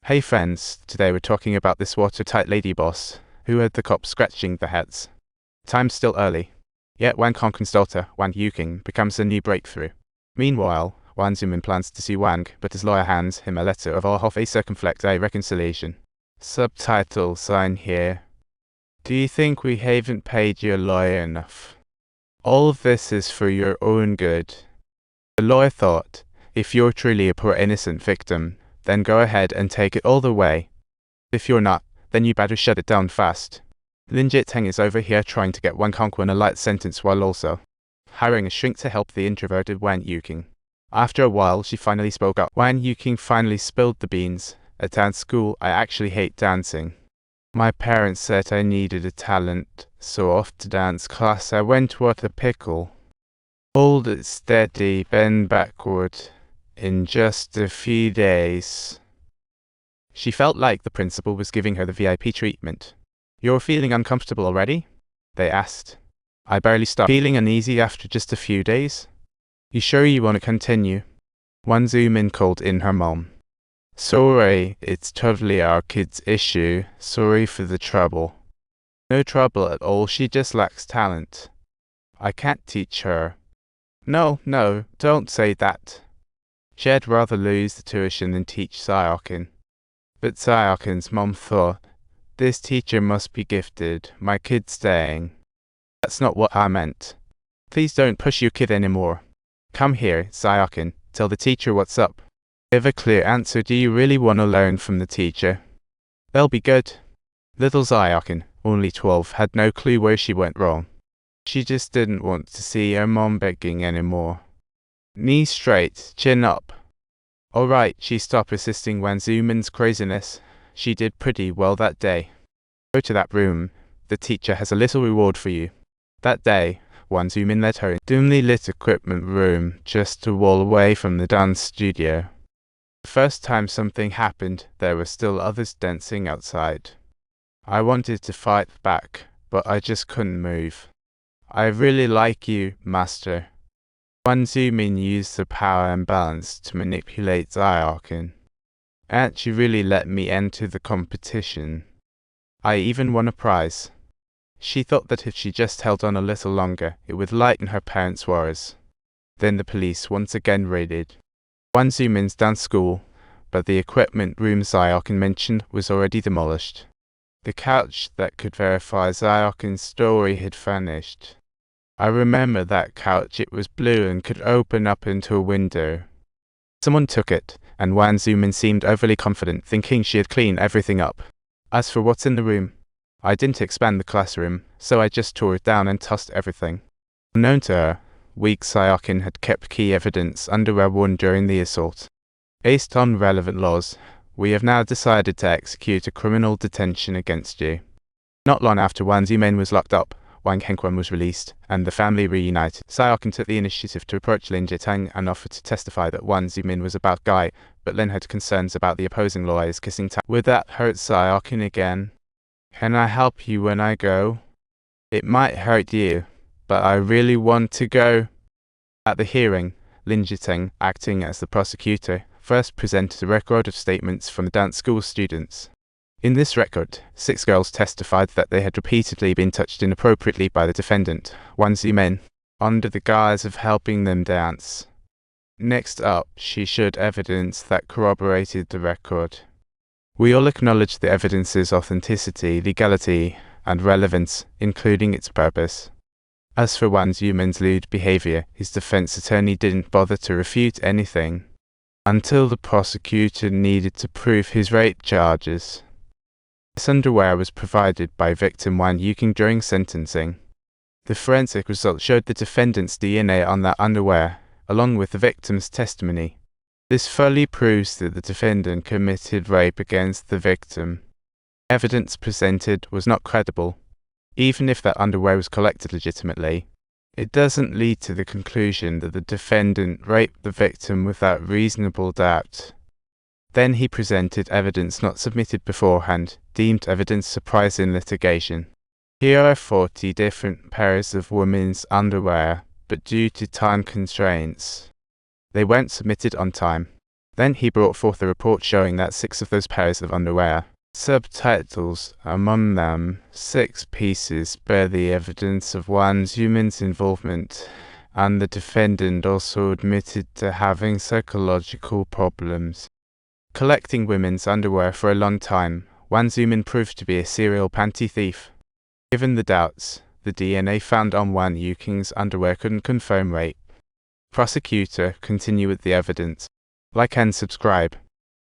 Hey friends, today we're talking about this watertight lady boss who had the cops scratching their heads. Time's still early, yet Wang Kongqing's daughter, Wang Yuqing, becomes a new breakthrough. Meanwhile, Wang Zumin plans to sue Wang, but his lawyer hands him a letter of all of a circumflex a reconciliation. Subtitle sign here. Do you think we haven't paid your lawyer enough? All of this is for your own good. The lawyer thought, if you're truly a poor innocent victim, then go ahead and take it all the way. If you're not, then you better shut it down fast. Lin Jiteng is over here trying to get Wang Kongqing a light sentence while also hiring a shrink to help the introverted Wang Yuqing. After a while, she finally spoke up. Wang Yuqing finally spilled the beans. At dance school, I actually hate dancing. My parents said I needed a talent, so off to dance class I went with a pickle. Hold it steady, bend backward. In just a few days. She felt like the principal was giving her the VIP treatment. You're feeling uncomfortable already? They asked. I barely stopped feeling uneasy after just a few days. You sure you want to continue? Wang Zumin called in her mom. Sorry, it's totally our kid's issue. Sorry for the trouble. No trouble at all, she just lacks talent. I can't teach her. No, don't say that. She'd rather lose the tuition than teach Sayokin. But Sayokin's mom thought, this teacher must be gifted, my kid's staying. That's not what I meant. Please don't push your kid anymore. Come here, Sayokin, tell the teacher what's up. Give a clear answer. Do you really want to learn from the teacher? They'll be good. Little Sayokin, only 12, had no clue where she went wrong. She just didn't want to see her mom begging anymore. Knees straight, chin up. Alright, she stopped resisting Wang Zumin's craziness. She did pretty well that day. Go to that room. The teacher has a little reward for you. That day, Wang Zumin led her in a dimly lit equipment room just a wall away from the dance studio. The first time something happened, there were still others dancing outside. I wanted to fight back, but I just couldn't move. I really like you, master. Wang Zumin used the power imbalance to manipulate Sayokin. And she really let me enter the competition. I even won a prize. She thought that if she just held on a little longer, it would lighten her parents' worries. Then the police once again raided Wang Zumin's dance school, but the equipment room Sayokin mentioned was already demolished. The couch that could verify Sayokin's story had vanished. I remember that couch. It was blue and could open up into a window. Someone took it, and Wang Zumin seemed overly confident, thinking she had cleaned everything up. As for what's in the room, I didn't expand the classroom, so I just tore it down and tossed everything. Unknown to her, weak Sayokin had kept key evidence underwear worn during the assault. Based on relevant laws, we have now decided to execute a criminal detention against you. Not long after Wang Zumin was locked up, Wang Kongqing was released, and the family reunited. Sayokin took the initiative to approach Lin Jiteng and offered to testify that Wang Zumin was a bad guy, but Lin had concerns about the opposing lawyers kissing time. Would that hurt Sayokin again? Can I help you when I go? It might hurt you, but I really want to go. At the hearing, Lin Jiteng, acting as the prosecutor, first presented a record of statements from the dance school students. In this record, 6 girls testified that they had repeatedly been touched inappropriately by the defendant, Wang Zumin, under the guise of helping them dance. Next up, she showed evidence that corroborated the record. We all acknowledge the evidence's authenticity, legality, and relevance, including its purpose. As for Wang Zumin's lewd behavior, his defense attorney didn't bother to refute anything, until the prosecutor needed to prove his rape charges. This underwear was provided by victim Wang Yuqing during sentencing. The forensic results showed the defendant's DNA on that underwear, along with the victim's testimony. This fully proves that the defendant committed rape against the victim. Evidence presented was not credible. Even if that underwear was collected legitimately, it doesn't lead to the conclusion that the defendant raped the victim without reasonable doubt. Then he presented evidence not submitted beforehand, deemed evidence surprise in litigation. Here are 40 different pairs of women's underwear, but due to time constraints, they weren't submitted on time. Then he brought forth a report showing that 6 of those pairs of underwear, subtitles among them 6 pieces, bear the evidence of Wang Zumin's involvement, and the defendant also admitted to having psychological problems. Collecting women's underwear for a long time, Wang Zumin proved to be a serial panty thief. Given the doubts, the DNA found on Wang Yuqing's underwear couldn't confirm rape. Prosecutor, continue with the evidence. Like and subscribe.